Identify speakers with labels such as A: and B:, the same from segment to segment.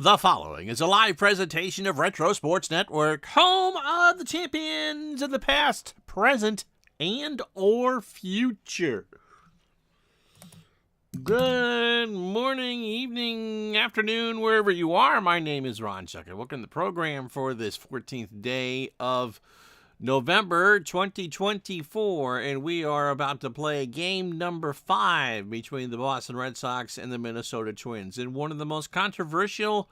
A: The following is a live presentation of Retro Sports Network, home of the champions of the past, present, and or future. Good morning, evening, afternoon, wherever you are. My name is Ron Chuck, and welcome to the program for this 14th day of November 2024, and we are about to play game number 5 between the Boston Red Sox and the Minnesota Twins in one of the most controversial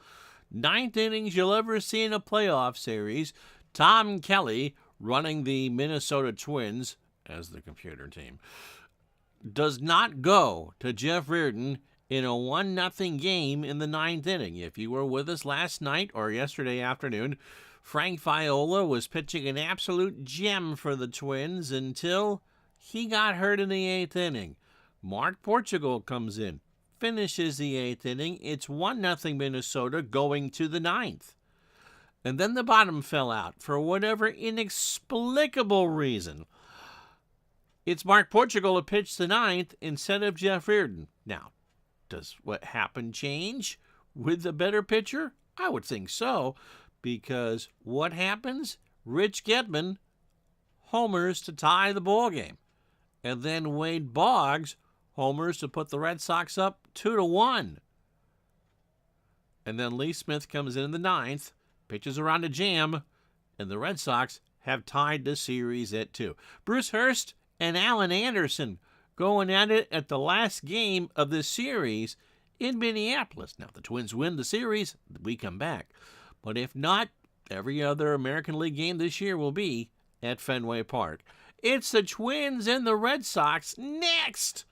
A: ninth innings you'll ever see in a playoff series. Tom Kelly, running the Minnesota Twins as the computer team, does not go to Jeff Reardon in a 1-0 game in the ninth inning. If you were with us last night or yesterday afternoon, Frank Viola was pitching an absolute gem for the Twins until he got hurt in the 8th inning. Mark Portugal comes in, finishes the 8th inning. It's 1-0 Minnesota going to the 9th. And then the bottom fell out for whatever inexplicable reason. It's Mark Portugal who pitched the 9th instead of Jeff Reardon. Now, does what happened change with the better pitcher? I would think so. Because what happens? Rich Gedman homers to tie the ball game. And then Wade Boggs homers to put the Red Sox up 2-1. And then Lee Smith comes in the 9th, pitches around a jam, and the Red Sox have tied the series at 2. Bruce Hurst and Alan Anderson going at it at the last game of this series in Minneapolis. Now, if the Twins win the series, we come back. But if not, every other American League game this year will be at Fenway Park. It's the Twins and the Red Sox next.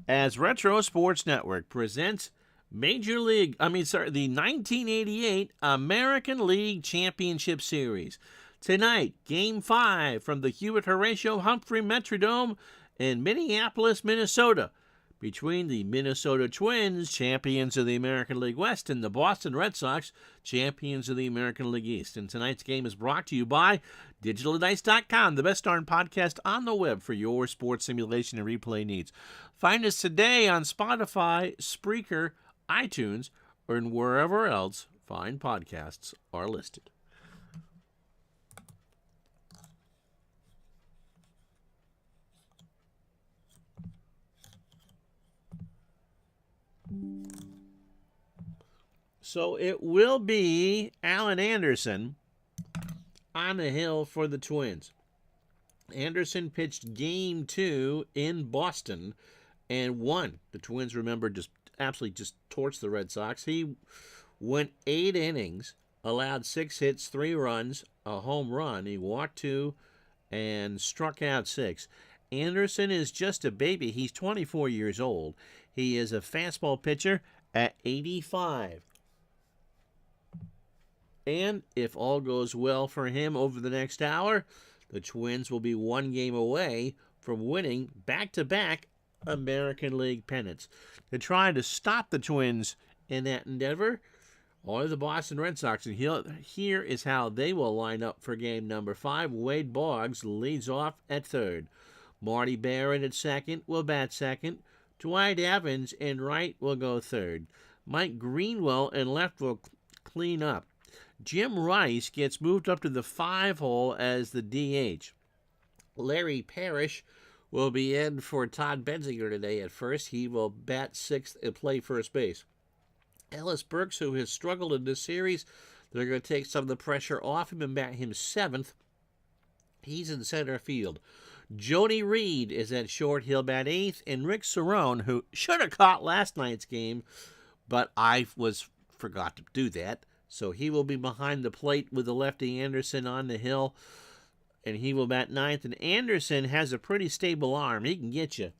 A: As Retro Sports Network presents the 1988 American League Championship Series. Tonight, Game 5 from the Hewitt Horatio Humphrey Metrodome in Minneapolis, Minnesota, between the Minnesota Twins, champions of the American League West, and the Boston Red Sox, champions of the American League East. And tonight's game is brought to you by DigitalDice.com, the best darn podcast on the web for your sports simulation and replay needs. Find us today on Spotify, Spreaker, iTunes, or in wherever else fine podcasts are listed. So it will be Alan Anderson on the hill for the Twins. Anderson pitched Game 2 in Boston and won. The Twins, remember, just torched the Red Sox. He went 8 innings, allowed 6 hits, 3 runs, a home run. He walked 2 and struck out 6. Anderson is just a baby. He's 24 years old. He is a fastball pitcher at 85. And if all goes well for him over the next hour, the Twins will be 1 game away from winning back-to-back American League pennants. To try to stop the Twins in that endeavor, or the Boston Red Sox, and here is how they will line up for game number 5. Wade Boggs leads off at third. Marty Barron at second will bat second. Dwight Evans in right will go third. Mike Greenwell in left will clean up. Jim Rice gets moved up to the 5 hole as the DH. Larry Parrish will be in for Todd Benzinger today at first. He will bat 6th and play first base. Ellis Burks, who has struggled in this series, they're going to take some of the pressure off him and bat him 7th. He's in center field. Jody Reed is at short. He'll bat 8th. And Rick Cerrone, who should have caught last night's game, but I forgot to do that. So he will be behind the plate with the lefty Anderson on the hill, and he will bat 9th. And Anderson has a pretty stable arm. He can get you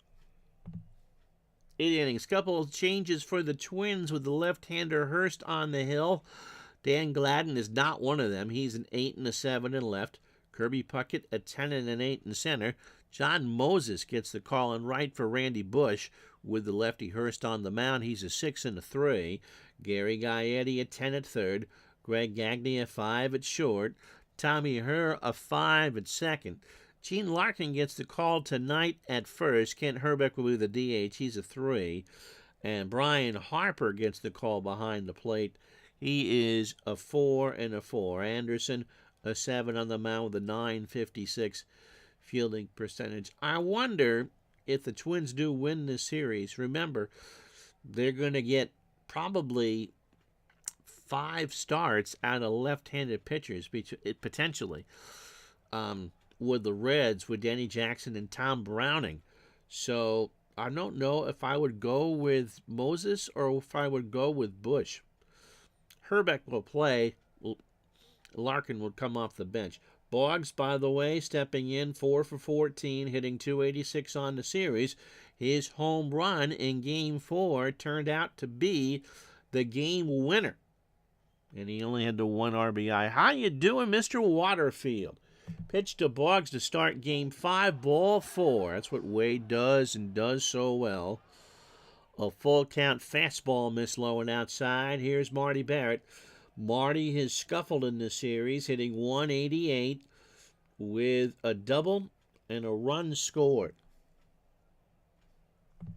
A: 8 innings. Couple of changes for the Twins with the left-hander Hurst on the hill. Dan Gladden is not one of them. He's an 8 and a 7 in left. Kirby Puckett a 10 and an 8 in center. John Moses gets the call in right for Randy Bush with the lefty Hurst on the mound. He's a 6 and a 3. Gary Gaetti a 10 at third. Greg Gagne a 5 at short. Tommy Herr a 5 at second. Gene Larkin gets the call tonight at first. Kent Herbeck will be the DH. He's a 3. And Brian Harper gets the call behind the plate. He is a 4 and a 4. Anderson, a 7 on the mound with a .956 fielding percentage. I wonder if the Twins do win this series. Remember, they're going to get probably 5 starts out of left-handed pitchers, potentially, with the Reds, with Danny Jackson and Tom Browning. So I don't know if I would go with Moses or if I would go with Bush. Herbeck will play. Larkin will come off the bench. Boggs, by the way, stepping in 4 for 14, hitting .286 on the series. His home run in Game 4 turned out to be the game winner. And he only had the 1 RBI. How you doing, Mr. Waterfield? Pitch to Boggs to start Game 5, ball 4. That's what Wade does and does so well. A full count fastball missed low and outside. Here's Marty Barrett. Marty has scuffled in this series, hitting .188 with a double and a run scored.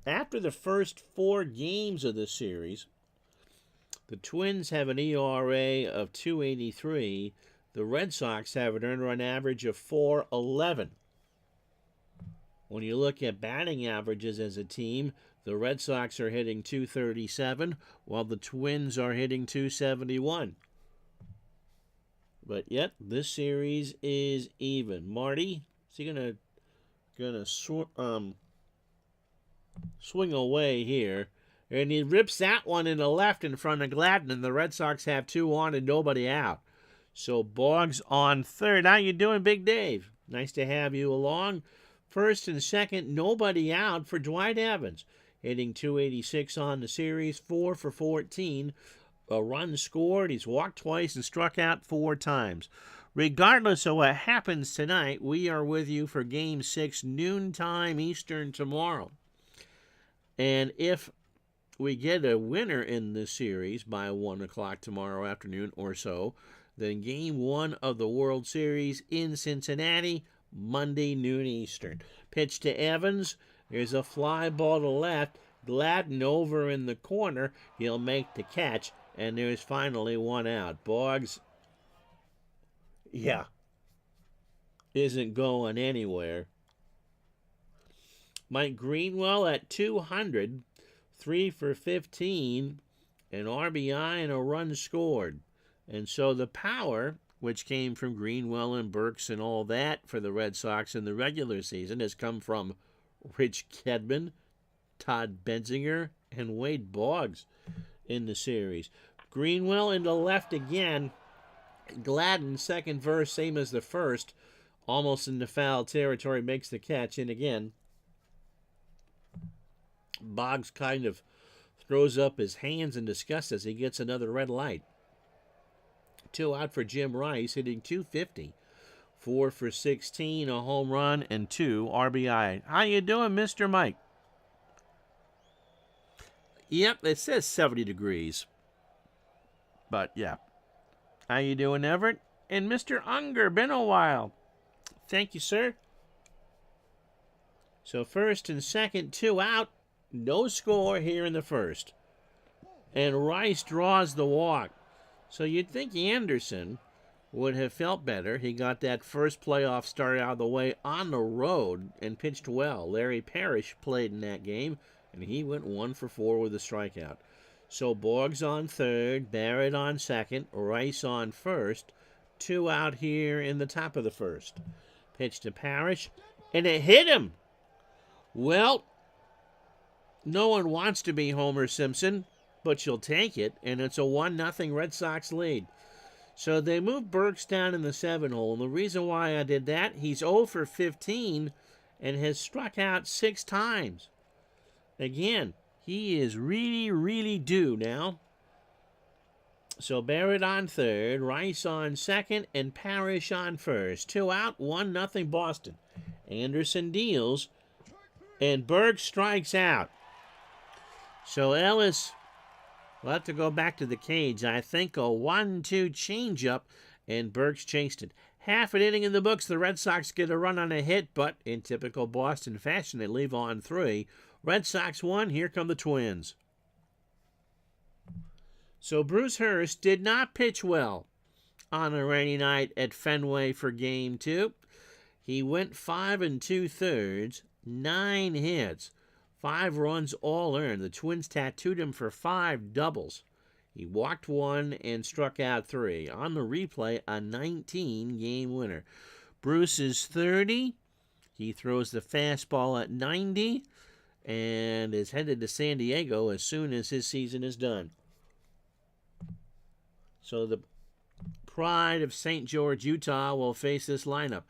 A: After the first 4 games of the series, the Twins have an ERA of .283. The Red Sox have an earned run average of .411. When you look at batting averages as a team, the Red Sox are hitting .237, while the Twins are hitting .271. But yet, this series is even. Marty, is he gonna swing away here? And he rips that one in the left in front of Gladden, and the Red Sox have 2 on and nobody out. So Boggs on third. How you doing, Big Dave? Nice to have you along. First and second, nobody out for Dwight Evans. Hitting .286 on the series, 4 for 14. A run scored. He's walked twice and struck out 4 times. Regardless of what happens tonight, we are with you for Game 6, noontime Eastern tomorrow. And if we get a winner in this series by 1 o'clock tomorrow afternoon or so, then Game 1 of the World Series in Cincinnati, Monday noon Eastern. Pitch to Evans. There's a fly ball to left. Gladden over in the corner. He'll make the catch, and there's finally 1 out. Boggs, isn't going anywhere. Mike Greenwell at 200, 3 for 15, an RBI and a run scored. And so the power, which came from Greenwell and Burks and all that for the Red Sox in the regular season, has come from Rich Kedman, Todd Benzinger, and Wade Boggs in the series. Greenwell into left again. Gladden, second verse, same as the first, almost in the foul territory, makes the catch. And again, Boggs kind of throws up his hands in disgust as he gets another red light. 2 out for Jim Rice, hitting .250. 4 for 16, a home run, and 2 RBI. How you doing, Mr. Mike? Yep, it says 70 degrees. But, yeah. How you doing, Everett? And Mr. Unger, been a while. Thank you, sir. So first and second, 2 out. No score here in the first. And Rice draws the walk. So you'd think Anderson would have felt better. He got that first playoff start out of the way on the road and pitched well. Larry Parrish played in that game, and he went 1 for 4 with a strikeout. So Boggs on third, Barrett on second, Rice on first. 2 out here in the top of the first. Pitch to Parrish, and it hit him. Well, no one wants to be Homer Simpson, but you'll take it, and it's a 1-0 Red Sox lead. So they moved Burks down in the 7 hole, and the reason why I did that, he's 0 for 15 and has struck out 6 times. Again, he is really, really due now. So Barrett on third, Rice on second, and Parrish on first. 2 out, 1-0 Boston. Anderson deals, and Burks strikes out. So Ellis will have to go back to the cage. I think a 1-2 changeup, and Burks chased it. Half an inning in the books. The Red Sox get a run on a hit, but in typical Boston fashion, they leave on 3. Red Sox 1. Here come the Twins. So Bruce Hurst did not pitch well on a rainy night at Fenway for Game 2. He went 5 2/3, 9 hits, 5 runs all earned. The Twins tattooed him for 5 doubles. He walked 1 and struck out 3. On the replay, a 19-game winner. Bruce is 30. He throws the fastball at 90 and is headed to San Diego as soon as his season is done. So the pride of St. George, Utah will face this lineup.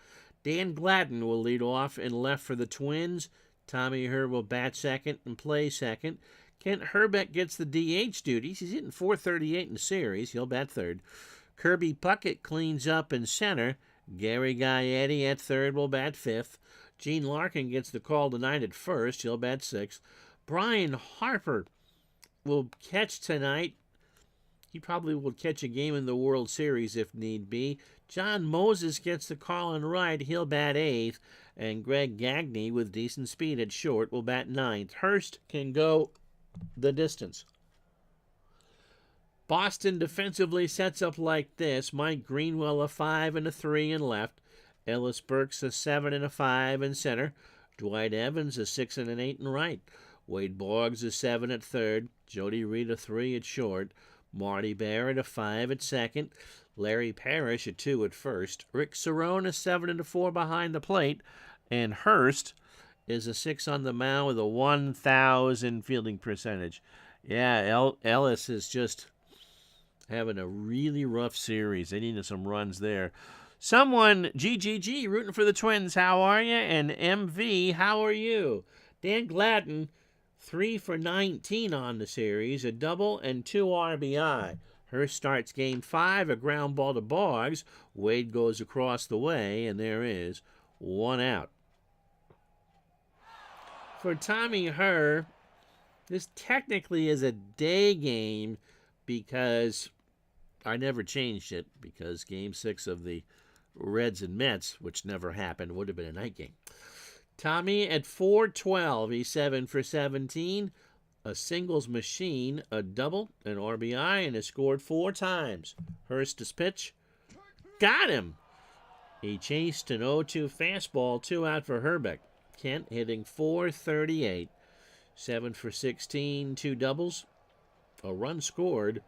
A: Dan Gladden will lead off in left for the Twins. Tommy Herr will bat second and play second. Kent Hrbek gets the DH duties. He's hitting .438 in the series. He'll bat third. Kirby Puckett cleans up in center. Gary Gaetti at third will bat fifth. Gene Larkin gets the call tonight at first. He'll bat sixth. Brian Harper will catch tonight. He probably will catch a game in the World Series if need be. John Moses gets the call in right. He'll bat eighth. And Greg Gagne, with decent speed at short, will bat ninth. Hurst can go the distance. Boston defensively sets up like this. Mike Greenwell a 5 and a 3 in left. Ellis Burks a 7 and a 5 in center. Dwight Evans a 6 and an 8 in right. Wade Boggs a 7 at third. Jody Reed a 3 at short. Marty Barrett a 5 at second. Larry Parrish a 2 at first. Rick Cerrone a 7 and a 4 behind the plate. And Hurst is a 6 on the mound with a 1,000 fielding percentage. Yeah, Ellis is just having a really rough series. They needed some runs there. Someone, GGG, rooting for the Twins. How are you? And MV, how are you? Dan Gladden, 3 for 19 on the series, a double and 2 RBI. Hurst starts game 5, a ground ball to Boggs. Wade goes across the way, and there is 1 out. For Tommy Herr, this technically is a day game because I never changed it because Game 6 of the Reds and Mets, which never happened, would have been a night game. Tommy at 4-12, he's 7 for 17, a singles machine, a double, an RBI, and has scored 4 times. Hurst's pitch, got him. He chased an 0-2 fastball, 2 out for Hrbek. Kent hitting .438, 7 for 16, 2 doubles, a run scored,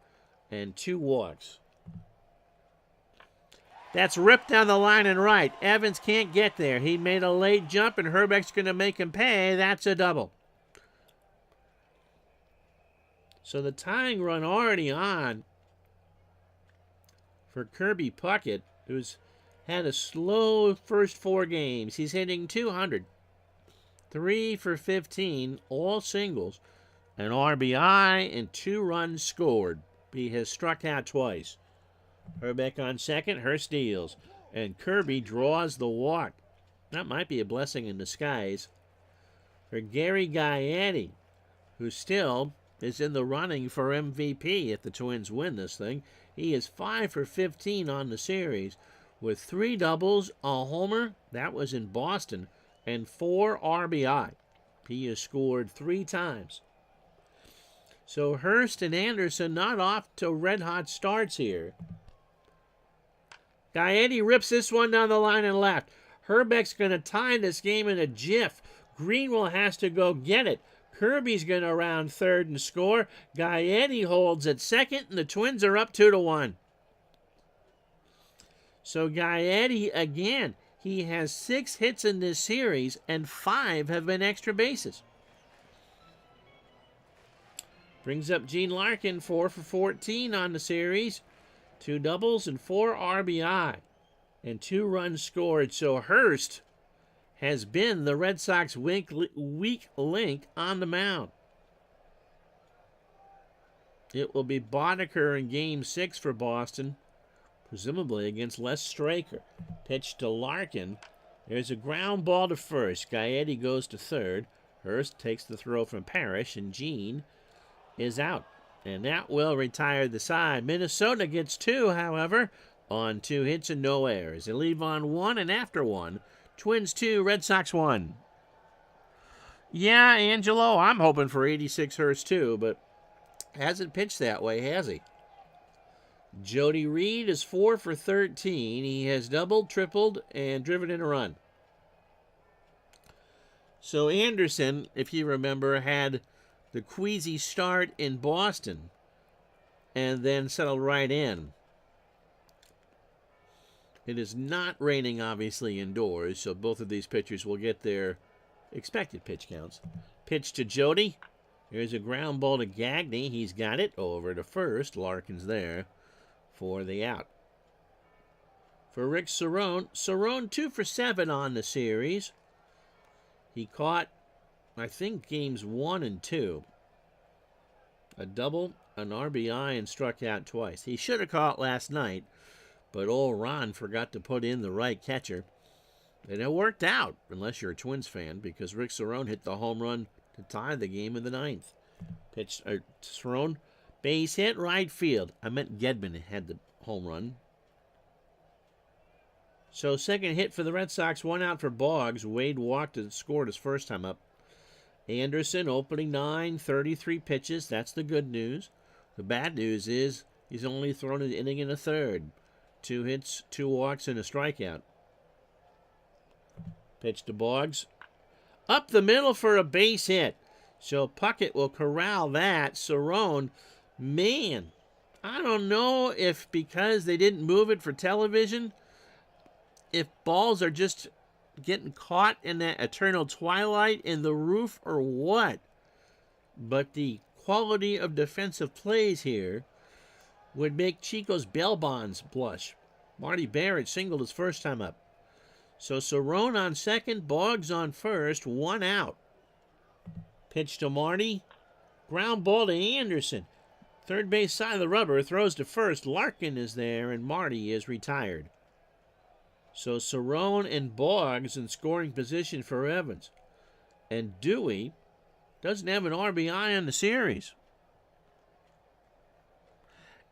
A: and 2 walks. That's ripped down the line and right. Evans can't get there. He made a late jump, and Hrbek's going to make him pay. That's a double. So the tying run already on for Kirby Puckett, who's had a slow first 4 games. He's hitting .200. 3 for 15, all singles, an RBI, and 2 runs scored. He has struck out twice. Hrbek on second, Hurst deals, and Kirby draws the walk. That might be a blessing in disguise for Gary Gaetti, who still is in the running for MVP if the Twins win this thing. He is 5 for 15 on the series with 3 doubles, a homer, that was in Boston, and 4 RBI. He has scored 3 times. So Hurst and Anderson not off to red-hot starts here. Gaetti rips this one down the line and left. Hrbek's going to tie this game in a jiff. Greenwell has to go get it. Kirby's going to round third and score. Gaetti holds at second, and the Twins are up 2-1. So Gaetti again. He has 6 hits in this series, and 5 have been extra bases. Brings up Gene Larkin, 4 for 14 on the series. 2 doubles and 4 RBI, and 2 runs scored. So Hurst has been the Red Sox weak link on the mound. It will be Boddicker in Game 6 for Boston, presumably against Les Straker. Pitch to Larkin. There's a ground ball to first. Gaetti goes to third. Hurst takes the throw from Parrish, and Gene is out. And that will retire the side. Minnesota gets 2, however, on 2 hits and no errors. They leave on 1 and after 1. Twins 2, Red Sox 1. Yeah, Angelo, I'm hoping for 86 Hurst too, but hasn't pitched that way, has he? Jody Reed is 4 for 13. He has doubled, tripled, and driven in a run. So Anderson, if you remember, had the queasy start in Boston and then settled right in. It is not raining, obviously, indoors, so both of these pitchers will get their expected pitch counts. Pitch to Jody. Here's a ground ball to Gagne. He's got it over to first. Larkin's there for the out. For Rick Cerrone, Cerrone 2 for 7 on the series. He caught, I think, games 1 and 2. A double, an RBI, and struck out twice. He should have caught last night, but old Ron forgot to put in the right catcher. And it worked out, unless you're a Twins fan, because Rick Cerrone hit the home run to tie the game in the 9th. Pitch, Cerrone, base hit, right field. I meant Gedman had the home run. So second hit for the Red Sox, 1 out for Boggs. Wade walked and scored his first time up. Anderson, opening 9, 33 pitches. That's the good news. The bad news is he's only thrown an inning and a third. 2 hits, 2 walks, and a strikeout. Pitch to Boggs. Up the middle for a base hit. So Puckett will corral that. Cerrone, man, I don't know if because they didn't move it for television, if balls are just getting caught in that eternal twilight in the roof or what. But the quality of defensive plays here would make Chico's bail bonds blush. Marty Barrett singled his first time up. So Cerrone on second, Boggs on first, 1 out. Pitch to Marty. Ground ball to Anderson. Third base side of the rubber, throws to first. Larkin is there, and Marty is retired. So Cerrone and Boggs in scoring position for Evans. And Dewey doesn't have an RBI on the series.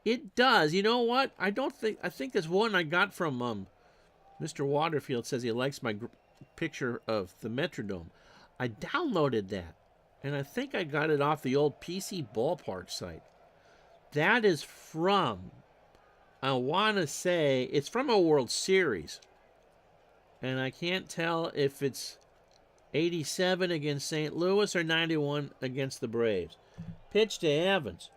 A: It does. You know what? I think there's one I got from Mr. Waterfield says he likes my picture of the Metrodome. I downloaded that, and I think I got it off the old PC Ballpark site. That is from, I want to say, it's from a World Series. And I can't tell if it's 87 against St. Louis or 91 against the Braves. Pitch to Evans.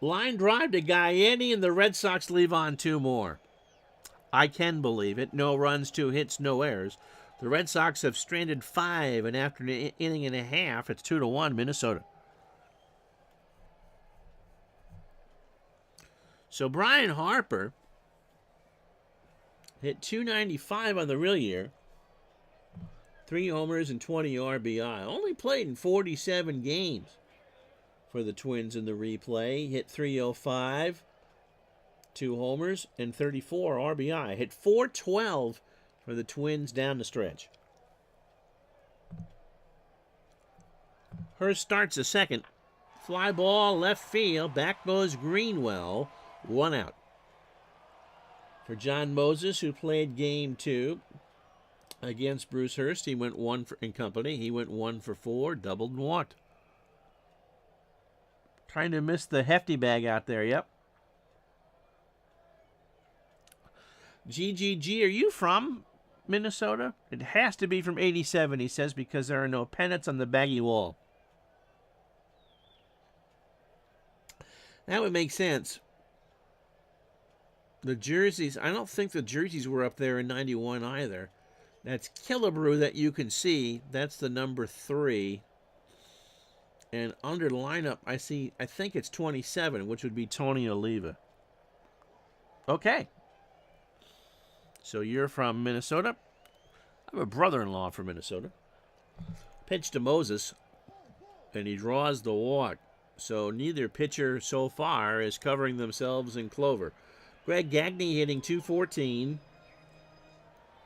A: Line drive to Gaetti, and the Red Sox leave on 2 more. I can believe it. No runs, 2 hits, no errors. The Red Sox have stranded 5, and after an inning and a half, it's 2-1 Minnesota. So Brian Harper hit .295 on the real year. 3 homers and 20 RBI. Only played in 47 games for the Twins in the replay. Hit .305. 2 homers, and 34 RBI. Hit .412 for the Twins down the stretch. Hurst starts a second. Fly ball left field. Back goes Greenwell. 1 out. For John Moses, who played game 2 against Bruce Hurst, he went 1 for in company. He went 1 for 4, doubled and walked. Trying to miss the hefty bag out there, yep. GGG, are you from Minnesota? It has to be from 87, he says, because there are no pennants on the baggy wall. That would make sense. The jerseys, I don't think the jerseys were up there in 91 either. That's Killebrew that you can see. That's the number 3. And under the lineup, I think it's 27, which would be Tony Oliva. Okay. So you're from Minnesota. I have a brother-in-law from Minnesota. Pitch to Moses, and he draws the walk. So neither pitcher so far is covering themselves in clover. Greg Gagne hitting .214.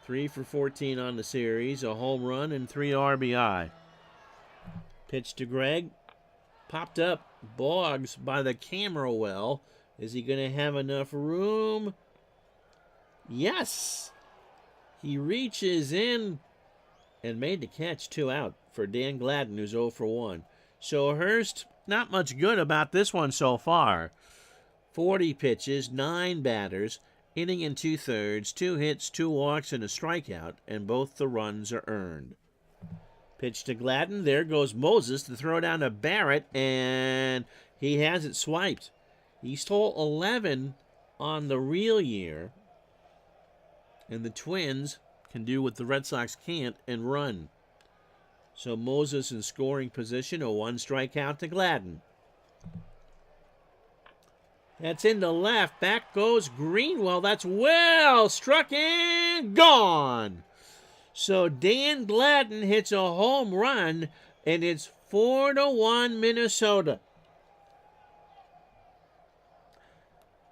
A: 3 for 14 on the series, a home run, and 3 RBI. Pitch to Greg. Popped up. Boggs by the camera well. Is he going to have enough room? Yes. He reaches in and made the catch. 2 out for Dan Gladden, who's 0 for 1. So Hurst, not much good about this one so far. 40 pitches, 9 batters, inning and 2/3, 2 hits, 2 walks, and a strikeout, and both the runs are earned. Pitch to Gladden. There goes Moses to throw down to Barrett, and he has it swiped. He stole 11 on the real year, and the Twins can do what the Red Sox can't and run. So Moses in scoring position, a 1 strikeout to Gladden. That's into left. Back goes Greenwell. That's well struck and gone. So Dan Gladden hits a home run, and it's 4-1 Minnesota.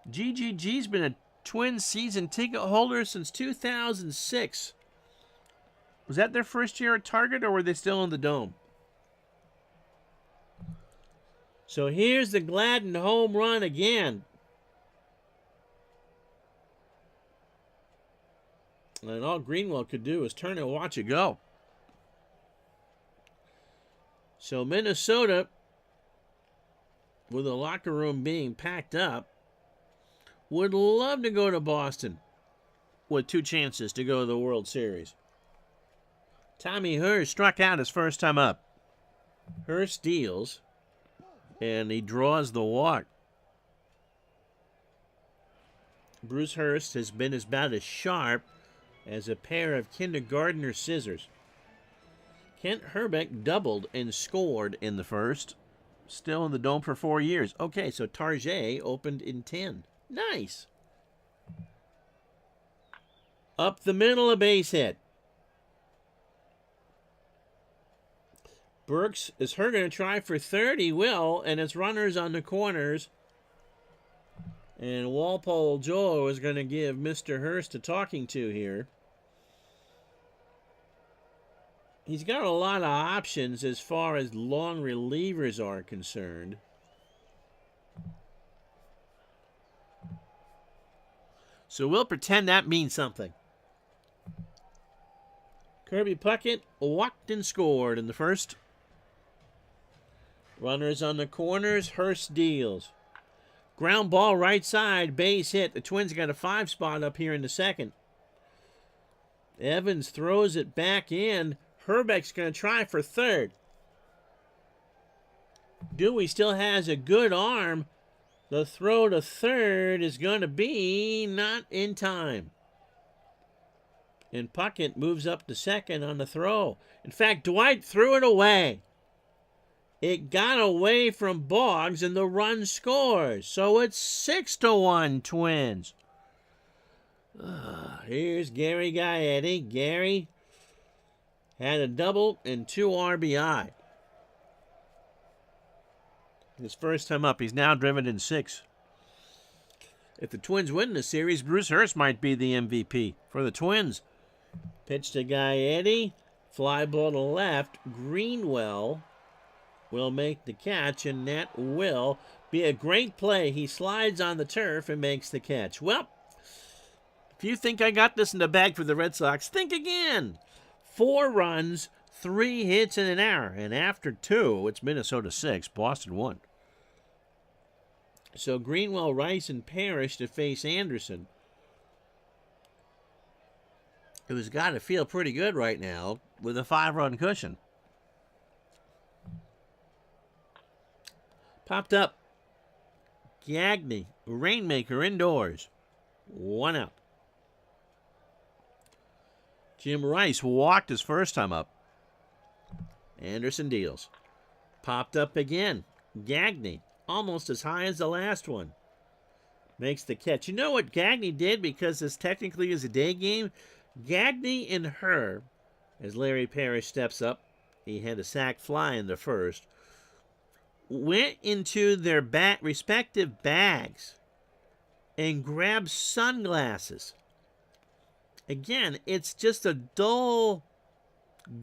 A: GGG's been a Twins season ticket holder since 2006. Was that their first year at Target, or were they still in the Dome? So here's the Gladden home run again. And all Greenwell could do is turn and watch it go. So Minnesota, with the locker room being packed up, would love to go to Boston with 2 chances to go to the World Series. Tommy Hurst struck out his first time up. Hurst deals, and he draws the walk. Bruce Hurst has been about as sharp as a pair of kindergartner scissors. Kent Herbeck doubled and scored in the first. Still in the Dome for 4 years. Okay, so Tarjay opened in 10. Nice. Up the middle, a base hit. Burks is going to try for third. He will, and it's runners on the corners. And Walpole Joe is going to give Mr. Hurst a talking to here. He's got a lot of options as far as long relievers are concerned. So we'll pretend that means something. Kirby Puckett walked and scored in the first. Runners on the corners. Hurst deals. Ground ball right side, base hit. The Twins got a 5 spot up here in the second. Evans throws it back in. Herbeck's going to try for third. Dewey still has a good arm. The throw to third is going to be not in time. And Puckett moves up to second on the throw. In fact, Dwight threw it away. It got away from Boggs, and the run scores. So it's 6-1 Twins. Here's Gary Gaetti. Gary had a double and 2 RBI. His first time up. He's now driven in 6. If the Twins win the series, Bruce Hurst might be the MVP for the Twins. Pitch to Gaetti. Fly ball to left. Greenwell will make the catch, and that will be a great play. He slides on the turf and makes the catch. Well, if you think I got this in the bag for the Red Sox, think again. 4 runs, 3 hits, and an error. And after 2, it's Minnesota 6, Boston 1. So Greenwell, Rice, and Parrish to face Anderson, who's got to feel pretty good right now with a 5-run cushion. Popped up. Gagne, Rainmaker indoors. 1 out. Jim Rice walked his first time up. Anderson deals. Popped up again. Gagne, almost as high as the last one. Makes the catch. You know what Gagne did, because this technically is a day game? Gagne and Herb, as Larry Parrish steps up, he had a sac fly in the first, went into their respective bags and grabbed sunglasses. Again, it's just a dull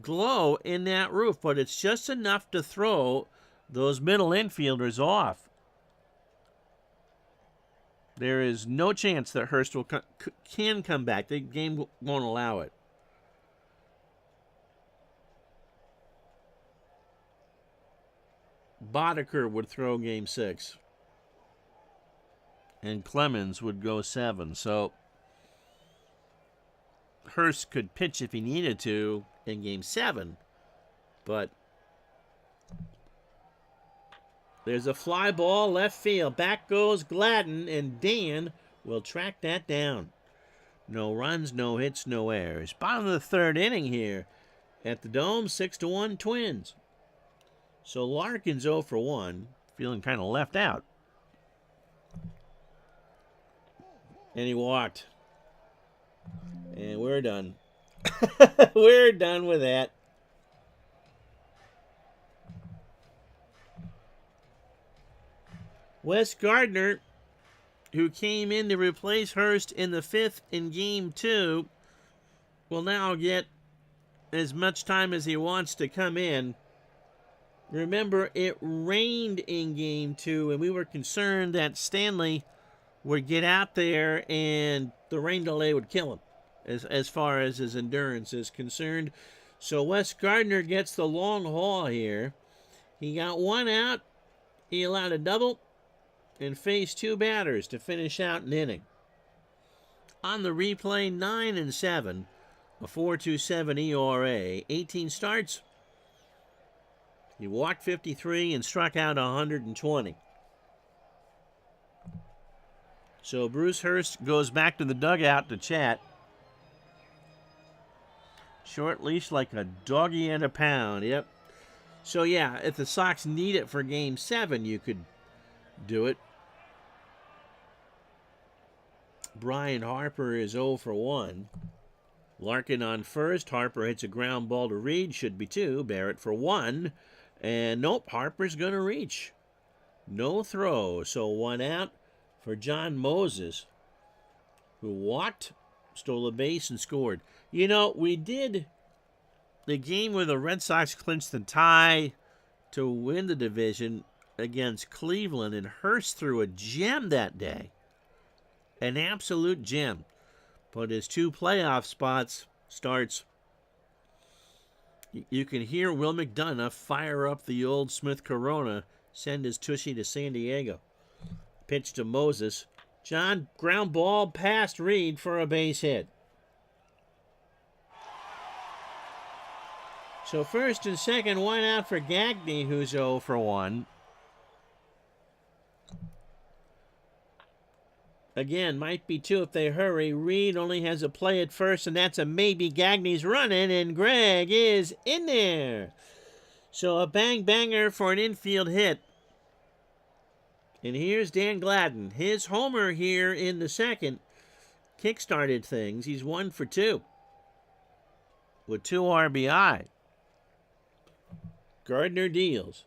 A: glow in that roof, but it's just enough to throw those middle infielders off. There is no chance that Hurst can come back. The game won't allow it. Boddicker would throw game 6. and Clemens would go 7. So Hurst could pitch if he needed to in Game 7, but there's a fly ball left field. Back goes Gladden, and Dan will track that down. No runs, no hits, no errors. Bottom of the 3rd inning here at the Dome, 6-1 Twins. So Larkin's 0 for 1, feeling kind of left out. And he walked. And we're done. We're done with that. Wes Gardner, who came in to replace Hurst in the 5th in Game 2, will now get as much time as he wants to come in. Remember, it rained in Game 2, and we were concerned that Stanley would get out there and the rain delay would kill him as far as his endurance is concerned. So Wes Gardner gets the long haul here. He got 1 out. He allowed a double and faced 2 batters to finish out an inning. On the replay, 9-7, a 4.27 ERA, 18 starts. He walked 53 and struck out 120. So Bruce Hurst goes back to the dugout to chat. Short leash like a doggy and a pound. Yep. So yeah, if the Sox need it for Game 7, you could do it. Brian Harper is 0 for 1. Larkin on first. Harper hits a ground ball to Reed. Should be 2. Barrett for 1. And nope, Harper's going to reach. No throw. So 1 out for John Moses, who walked, stole a base, and scored. You know, we did the game where the Red Sox clinched the tie to win the division against Cleveland, and Hurst threw a gem that day. An absolute gem. But his 2 playoff starts, you can hear Will McDonough fire up the old Smith Corona, send his tushy to San Diego. Pitch to Moses. John, ground ball past Reed for a base hit. So first and second, 1 out for Gagne, who's 0 for 1. Again, might be 2 if they hurry. Reed only has a play at first, and that's a maybe. Gagne's running, and Gregg is in there. So a bang-banger for an infield hit. And here's Dan Gladden. His homer here in the second kick-started things. He's 1 for 2 with 2 RBI. Gardner deals.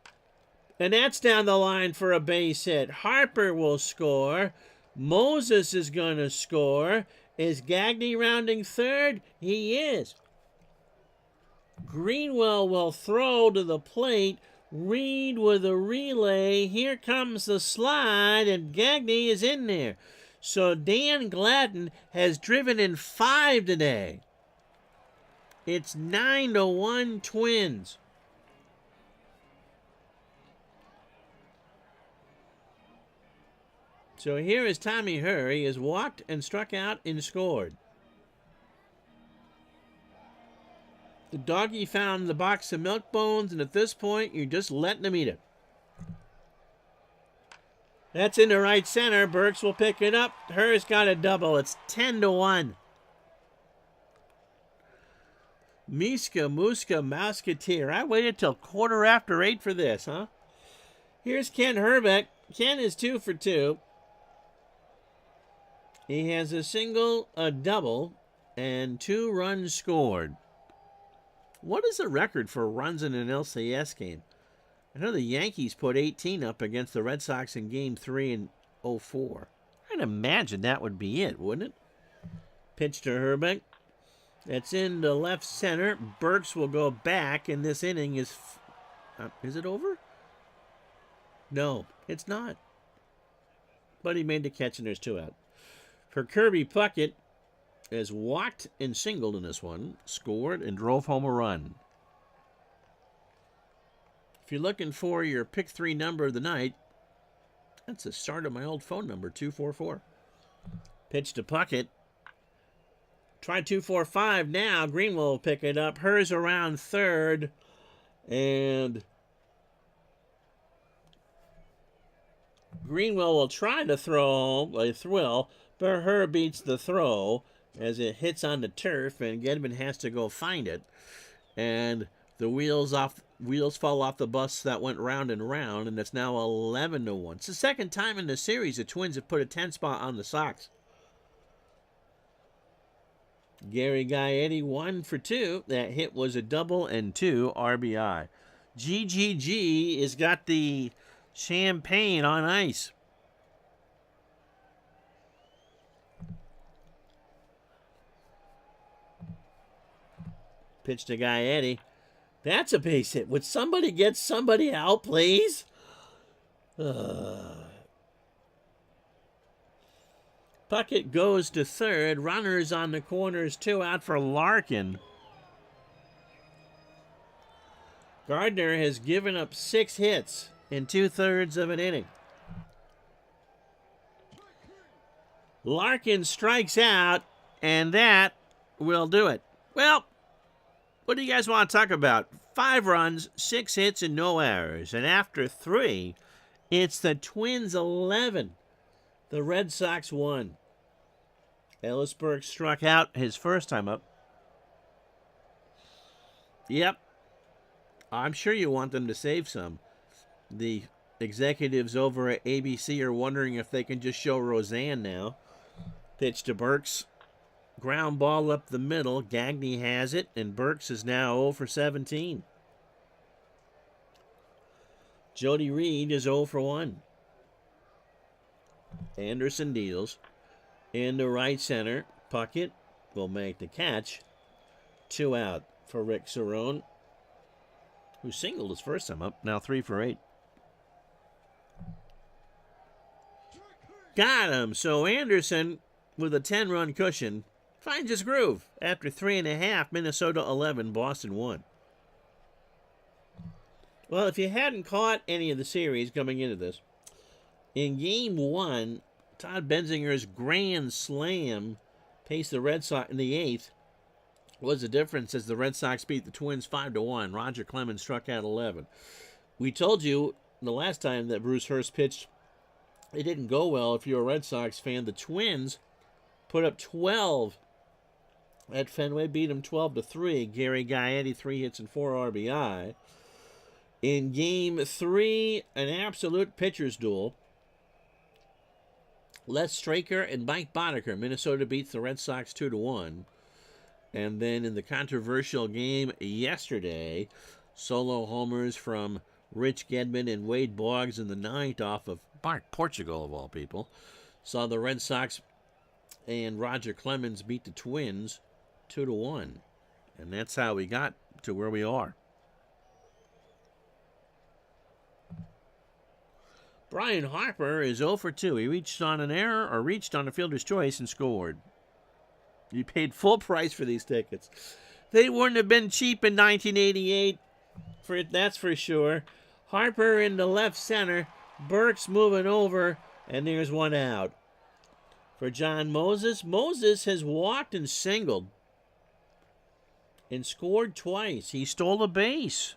A: And that's down the line for a base hit. Harper will score. Moses is going to score. Is Gagne rounding third? He is. Greenwell will throw to the plate. Reed with a relay. Here comes the slide, and Gagne is in there. So Dan Gladden has driven in 5 today. It's 9-1 Twins. So here is Tommy Herr. He has walked and struck out and scored. The doggy found the box of milk bones, and at this point, you're just letting him eat it. That's in the right center. Burks will pick it up. Herr's got a double. It's 10-1. Muska, Mouseketeer. I waited till 8:15 for this, huh? Here's Ken Herbeck. Ken is 2 for 2. He has a single, a double, and 2 runs scored. What is the record for runs in an LCS game? I know the Yankees put 18 up against the Red Sox in Game 3 in 2004. I'd imagine that would be it, wouldn't it? Pitch to Herbeck. That's in the left center. Burks will go back, and this inning is it over? No, it's not. But he made the catch, and there's 2 out. For Kirby Puckett, has walked and singled in this one, scored, and drove home a run. If you're looking for your pick 3 number of the night, That's the start of my old phone number, 244. Pitch to Puckett. Try 245 now. Greenwell will pick it up. Hers around third. And Greenwell will try to throw a thrill, but her beats the throw as it hits on the turf, and Gedman has to go find it. And the wheels fall off the bus that went round and round, and it's now 11-1. It's the second time in the series the Twins have put a 10 spot on the Sox. Gary Gaetti 1 for 2. That hit was a double and 2 RBI. GGG has got the champagne on ice. Pitch to Gaetti. That's a base hit. Would somebody get somebody out, please? Puckett goes to third. Runners on the corners, 2 out for Larkin. Gardner has given up 6 hits in 2/3 of an inning. Larkin strikes out, and that will do it. Well, what do you guys want to talk about? 5 runs, 6 hits, and no errors. And after 3, it's the Twins 11. The Red Sox 1. Ellisberg struck out his first time up. Yep. I'm sure you want them to save some. The executives over at ABC are wondering if they can just show Roseanne now. Pitch to Burks. Ground ball up the middle. Gagne has it, and Burks is now 0 for 17. Jody Reed is 0 for 1. Anderson deals. Into right center. Puckett will make the catch. 2 out for Rick Cerrone, who singled his first time up. Now 3 for 8. Got him. So Anderson, with a 10-run cushion, finds his groove. After 3.5, Minnesota 11, Boston 1. Well, if you hadn't caught any of the series coming into this, in Game 1, Todd Benzinger's grand slam paced the Red Sox in the 8th. Was the difference as the Red Sox beat the Twins 5-1. Roger Clemens struck out 11. We told you the last time that Bruce Hurst pitched, it didn't go well. If you're a Red Sox fan, the Twins put up 12 at Fenway, beat them 12-3. Gary Gaetti, 3 hits and 4 RBI. In Game 3, an absolute pitcher's duel. Les Straker and Mike Boddicker. Minnesota beats the Red Sox 2-1. And then in the controversial game yesterday, solo homers from Rich Gedman and Wade Boggs in the 9th off of Mark Portugal, of all people, saw the Red Sox and Roger Clemens beat the Twins 2-1. And that's how we got to where we are. Brian Harper is 0 for 2. He reached on an error or reached on a fielder's choice and scored. You paid full price for these tickets. They wouldn't have been cheap in 1988, that's for sure. Harper in the left center. Burks moving over, and there's 1 out. For John Moses, Moses has walked and singled and scored twice. He stole a base.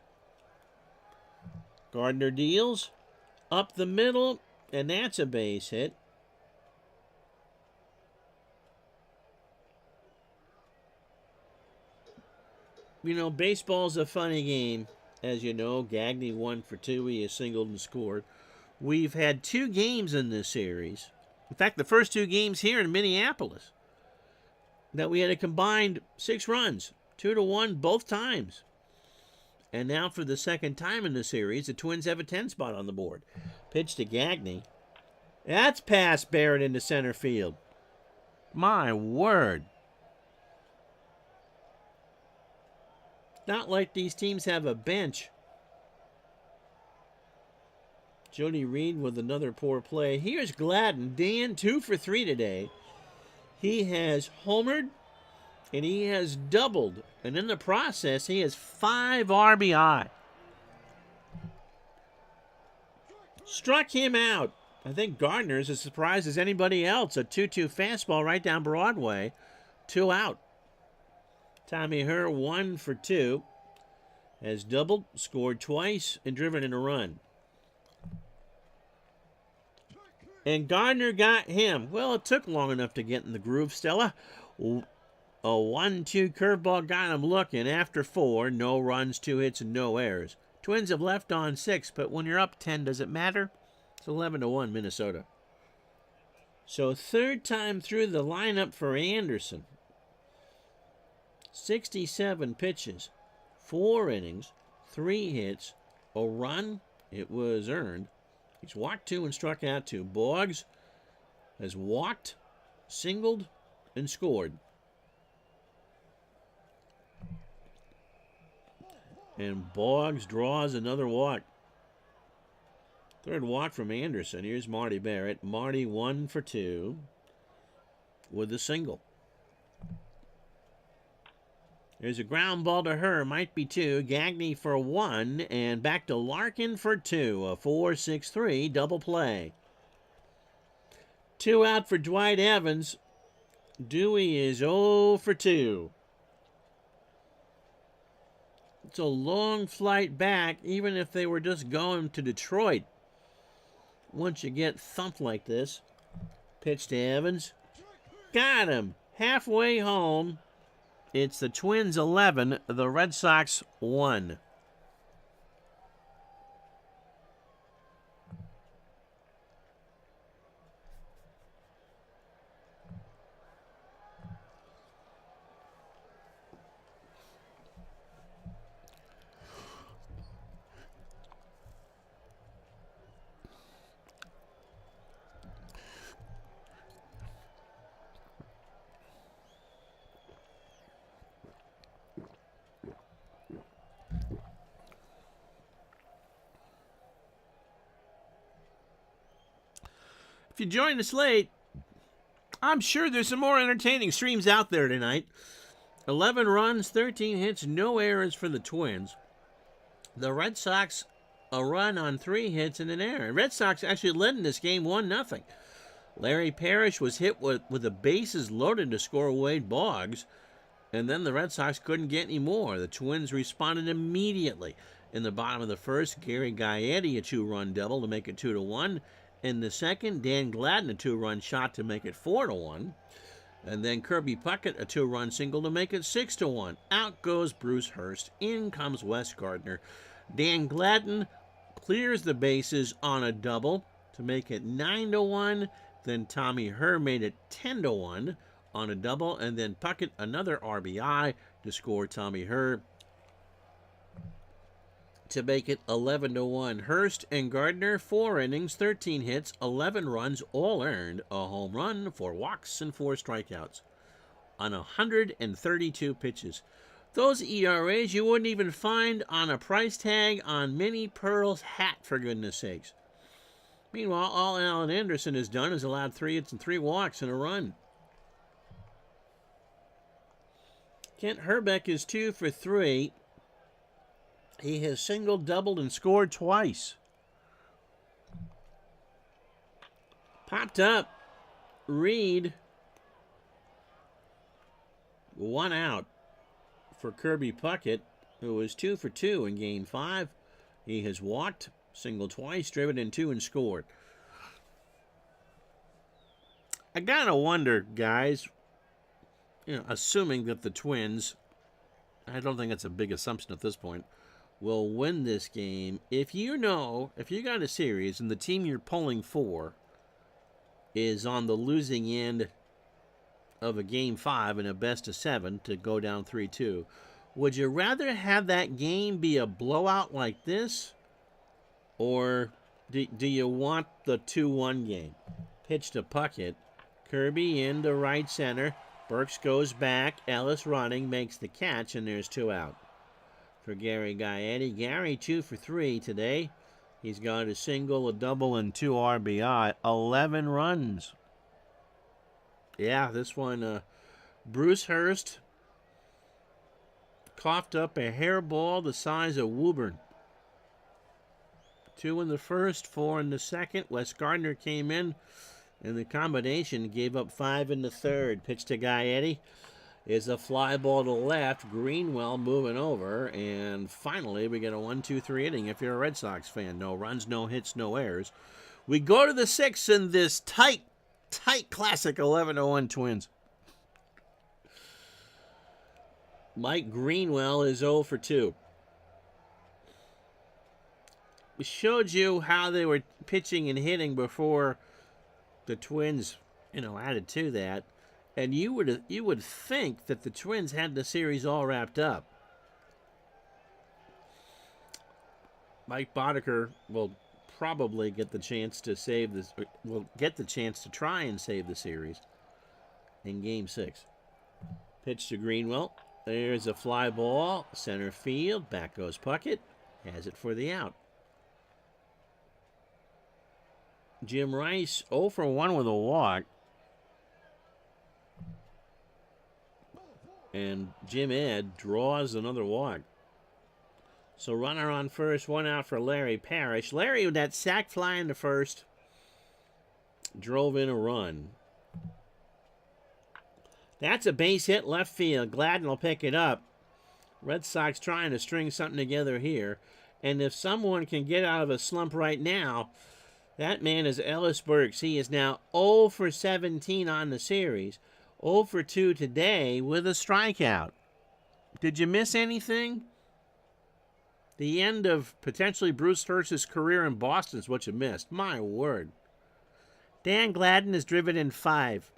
A: Gardner deals up the middle, and that's a base hit. You know, baseball's a funny game. As you know, Gagne 1 for 2. He has singled and scored. We've had 2 games in this series. In fact, the first 2 games here in Minneapolis, that we had a combined 6 runs, 2-1 both times. And now for the second time in the series, the Twins have a 10 spot on the board. Pitch to Gagne. That's past Barrett into center field. My word. Not like these teams have a bench. Jody Reed with another poor play. Here's Gladden. Dan, 2 for 3 today. He has homered and he has doubled. And in the process, he has 5 RBI. Struck him out. I think Gardner's as surprised as anybody else. A 2-2 fastball right down Broadway. 2 out. Tommy Herr 1 for 2. Has doubled, scored twice, and driven in a run. And Gardner got him. Well, it took long enough to get in the groove, Stella. A 1-2 curveball got him looking. After 4, no runs, 2 hits, and no errors. Twins have left on 6, but when you're up 10, does it matter? It's 11-1 Minnesota. So third time through the lineup for Anderson. 67 pitches, 4 innings, 3 hits, a run. It was earned. He's walked 2 and struck out 2. Boggs has walked, singled, and scored. And Boggs draws another walk. Third walk from Anderson. Here's Marty Barrett. Marty 1 for 2 with a single. There's a ground ball to her. Might be 2. Gagne for 1. And back to Larkin for 2. A 4-6-3 double play. 2 out for Dwight Evans. Dewey is 0 for 2. It's a long flight back, even if they were just going to Detroit. Once you get thumped like this. Pitch to Evans. Got him. Halfway home. It's the Twins 11, the Red Sox 1. If you joined us late, I'm sure there's some more entertaining streams out there tonight. 11 runs, 13 hits, no errors for the Twins. The Red Sox, a run on 3 hits and an error. Red Sox actually led in this game 1-0. Larry Parrish was hit with the bases loaded to score Wade Boggs, and then the Red Sox couldn't get any more. The Twins responded immediately. In the bottom of the first, Gary Gaetti, a 2-run double to make it 2-1. In the second, Dan Gladden, a 2-run shot to make it 4-1. And then Kirby Puckett, a 2-run single to make it 6-1. Out goes Bruce Hurst. In comes Wes Gardner. Dan Gladden clears the bases on a double to make it 9-1. Then Tommy Herr made it 10-1 on a double. And then Puckett, another RBI to score Tommy Herr to make it 11-1. Hurst and Gardner, 4 innings, 13 hits, 11 runs, all earned, a home run, 4 walks, and 4 strikeouts on 132 pitches. Those ERAs you wouldn't even find on a price tag on Minnie Pearl's hat, for goodness sakes. Meanwhile, all Alan Anderson has done is allowed 3 hits and 3 walks and a run. Kent Herbeck is 2 for 3. He has singled, doubled, and scored twice. Popped up. Reed. 1 out for Kirby Puckett, who was 2 for 2 in Game 5. He has walked, singled twice, driven in 2, and scored. I gotta wonder, guys, assuming that the Twins, I don't think it's a big assumption at this point, will win this game. If you got a series and the team you're pulling for is on the losing end of a Game 5 and a best-of-7 to go down 3-2, would you rather have that game be a blowout like this, or do you want the 2-1 game? Pitch to Puckett. Kirby into right center. Burks goes back. Ellis running, makes the catch, and there's 2 out. For Gary Gaetti. Gary 2 for 3 today. He's got a single, a double, and 2 RBI. 11 runs. Yeah, this one, Bruce Hurst coughed up a hairball the size of Woburn. 2 in the first, 4 in the second. Wes Gardner came in, and the combination gave up 5 in the third. Pitch to Gaetti is a fly ball to left. Greenwell moving over, and finally we get a 1-2-3 inning if you're a Red Sox fan. No runs, no hits, no errors. We go to the 6th in this tight classic 11-1 Twins. Mike Greenwell is 0 for 2. We showed you how they were pitching and hitting before the Twins, added to that. And you would think that the Twins had the series all wrapped up. Mike Boddicker will probably get the chance to save this. Will get the chance to try and save the series in Game 6. Pitch to Greenwell. There's a fly ball, center field. Back goes Puckett. Has it for the out. Jim Rice 0 for 1 with a walk. And Jim Ed draws another walk. So runner on first, 1 out for Larry Parrish. Larry, with that sac fly into first, drove in a run. That's a base hit left field. Gladden will pick it up. Red Sox trying to string something together here. And if someone can get out of a slump right now, that man is Ellis Burks. He is now 0 for 17 on the series. 0 for 2 today with a strikeout. Did you miss anything? The end of potentially Bruce Hurst's career in Boston is what you missed. My word. Dan Gladden has driven in 5.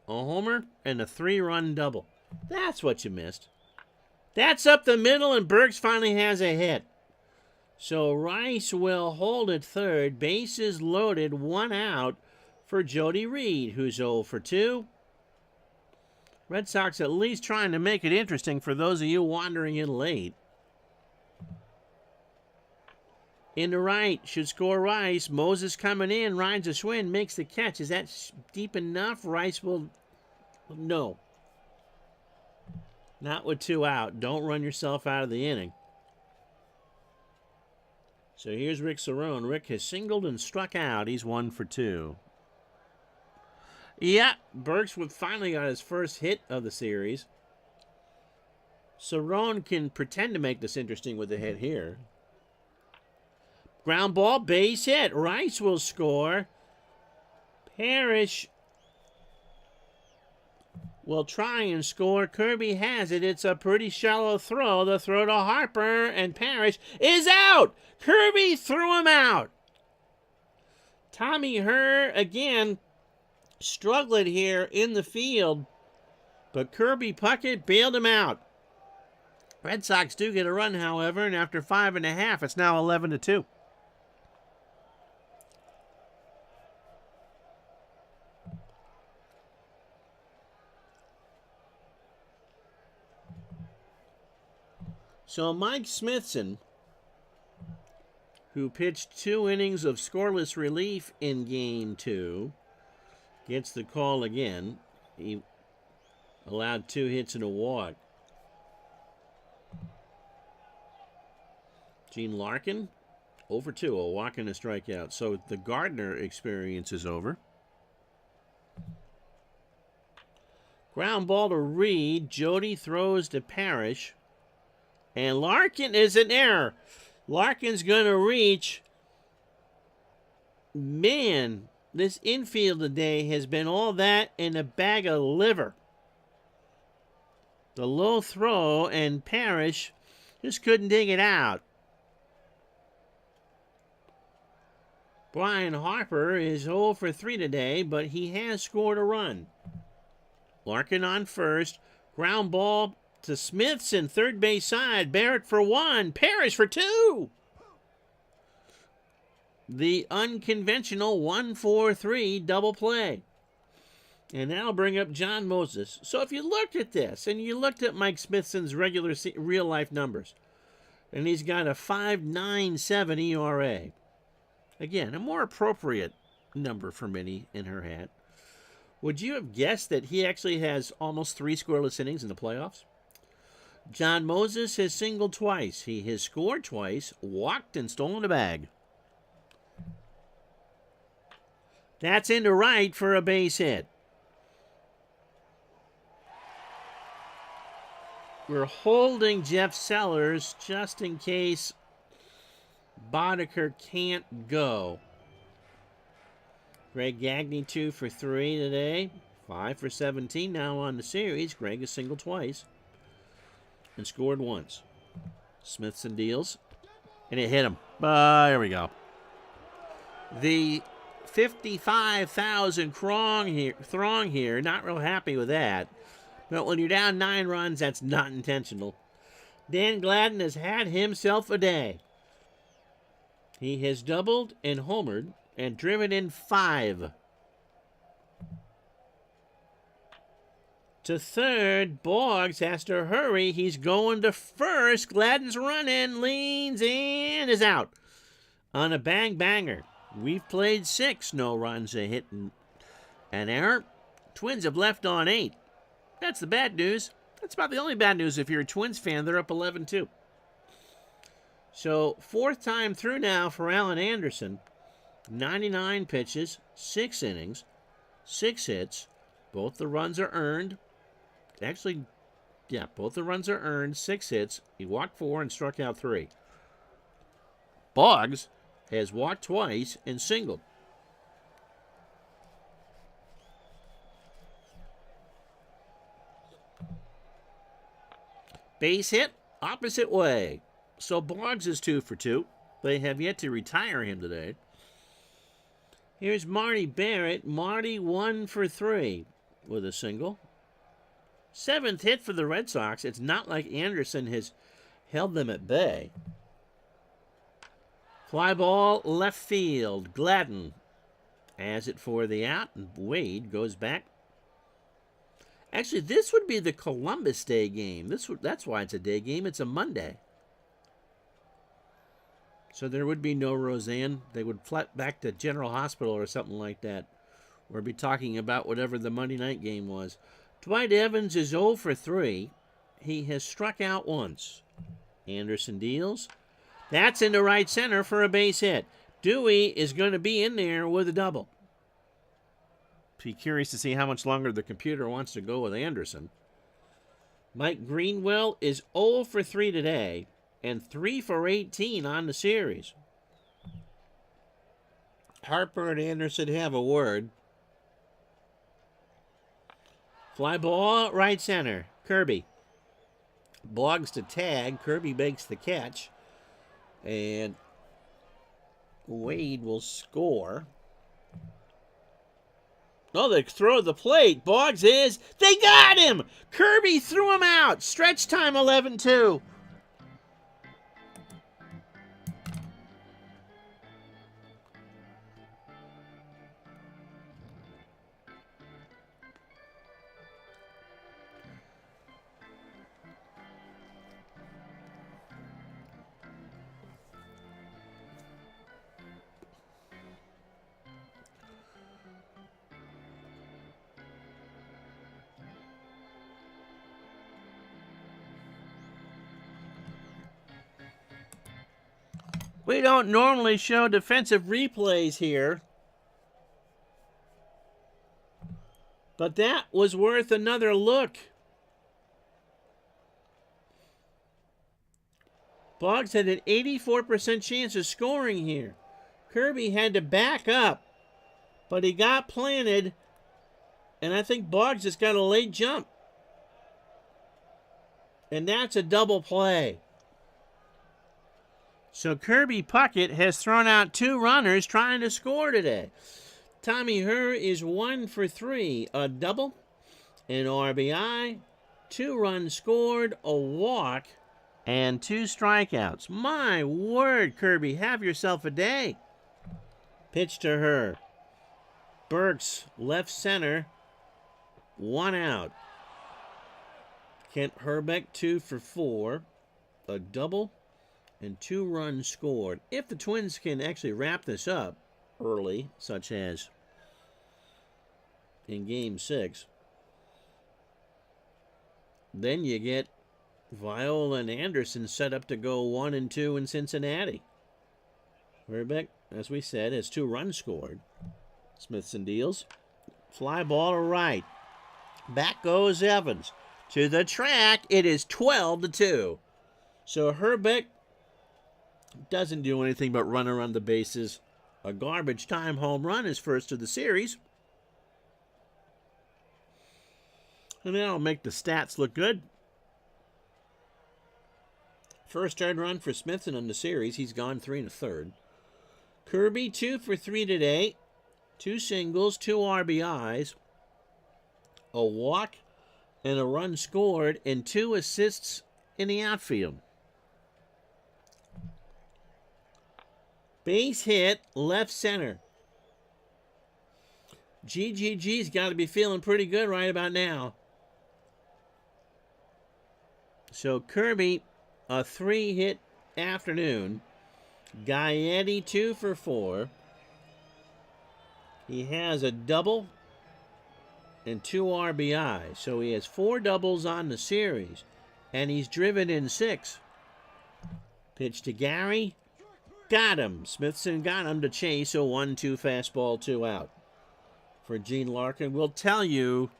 A: A homer and a 3-run double. That's what you missed. That's up the middle, and Burks finally has a hit. So Rice will hold at third. Bases loaded, 1 out for Jody Reed, who's 0 for 2. Red Sox at least trying to make it interesting for those of you wandering in late. In the right, should score Rice. Moses coming in, rides a Schwinn, makes the catch. Is that deep enough? Rice will... No. Not with 2 out. Don't run yourself out of the inning. So here's Rick Cerrone. Rick has singled and struck out. He's 1 for 2. Yeah, Burks finally got his first hit of the series. Cerrone can pretend to make this interesting with a hit here. Ground ball, base hit. Rice will score. Parrish will try and score. Kirby has it. It's a pretty shallow throw. The throw to Harper, and Parrish is out. Kirby threw him out. Tommy Herr, again, struggling here in the field, but Kirby Puckett bailed him out. Red Sox do get a run, however, and after 5.5, it's now 11-2. So Mike Smithson, who pitched 2 innings of scoreless relief in Game 2, gets the call again. He allowed 2 hits and a walk. Gene Larkin, 0 for 2, a walk and a strikeout. So the Gardner experience is over. Ground ball to Reed. Jody throws to Parrish. And Larkin is an error. Larkin's going to reach. Man, this infield today has been all that and a bag of liver. The low throw, and Parrish just couldn't dig it out. Brian Harper is 0 for 3 today, but he has scored a run. Larkin on first. Ground ball to Smithson, third base side. Barrett for 1. Parrish for 2. The unconventional 1-4-3 double play. And that'll bring up John Moses. So if you looked at this, and you looked at Mike Smithson's regular real-life numbers, and he's got a 5.97 ERA. Again, a more appropriate number for Minnie in her hat. Would you have guessed that he actually has almost 3 scoreless innings in the playoffs? John Moses has singled twice. He has scored twice, walked, and stolen a bag. That's into right for a base hit. We're holding Jeff Sellers just in case Boddicker can't go. Greg Gagne 2 for 3 today. 5 for 17 now on the series. Greg has singled twice and scored once. Smithson deals, and it hit him. There we go. The 55,000 throng here, not real happy with that. But when you're down 9 runs, that's not intentional. Dan Gladden has had himself a day. He has doubled and homered and driven in 5. To third, Boggs has to hurry. He's going to first. Gladden's running, leans in, is out. On a bang-banger. We've played 6, no runs, a hit and an error. Twins have left on 8. That's the bad news. That's about the only bad news if you're a Twins fan. They're up 11-2. So, 4th time through now for Alan Anderson. 99 pitches, 6 innings, 6 hits. Both the runs are earned. Actually, yeah, both the runs are earned. 6 hits. He walked 4 and struck out 3. Boggs has walked twice and singled. Base hit, opposite way. So Boggs is 2 for 2. They have yet to retire him today. Here's Marty Barrett. Marty 1 for 3 with a single. 7th hit for the Red Sox. It's not like Anderson has held them at bay. Fly ball left field. Gladden has it for the out, and Wade goes back. Actually, this would be the Columbus Day game. That's why it's a day game. It's a Monday. So there would be no Roseanne. They would flat back to General Hospital or something like that. Or be talking about whatever the Monday night game was. Dwight Evans is 0 for 3. He has struck out once. Anderson deals. That's into right center for a base hit. Dewey is going to be in there with a double. Be curious to see how much longer the computer wants to go with Anderson. Mike Greenwell is 0 for 3 today and 3 for 18 on the series. Harper and Anderson have a word. Fly ball right center. Kirby. Boggs to tag. Kirby makes the catch. And Wade will score. Oh, they throw the plate. Boggs is. They got him! Kirby threw him out. Stretch time 11-2. We don't normally show defensive replays here, but that was worth another look. Boggs had an 84% chance of scoring here. Kirby had to back up, but he got planted, and I think Boggs just got a late jump. And that's a double play. So Kirby Puckett has thrown out 2 runners trying to score today. Tommy Herr is 1 for 3. A double, an RBI, 2 runs scored, a walk, and 2 strikeouts. My word, Kirby, have yourself a day. Pitch to Herr. Burks, left center, 1 out. Kent Herbeck, 2 for 4. A double and 2 runs scored. If the Twins can actually wrap this up early, such as in Game 6, then you get Viola and Anderson set up to go 1-2 in Cincinnati. Herbeck, as we said, has 2 runs scored. Smithson deals. Fly ball to right. Back goes Evans. To the track, it is 12-2. So Herbeck doesn't do anything but run around the bases. A garbage time home run, his first of the series. And that'll make the stats look good. First earned run for Smithson on the series. He's gone 3 1/3. Kirby 2 for 3 today. 2 singles, 2 RBIs, a walk, and a run scored, and 2 assists in the outfield. Base hit, left center. GGG's got to be feeling pretty good right about now. So Kirby, a 3-hit afternoon. Gaetti 2 for 4. He has a double and 2 RBIs. So he has 4 doubles on the series. And he's driven in 6. Pitch to Gary. Got him. Smithson got him to chase. So 1-2 fastball, 2 out. For Gene Larkin. We'll tell you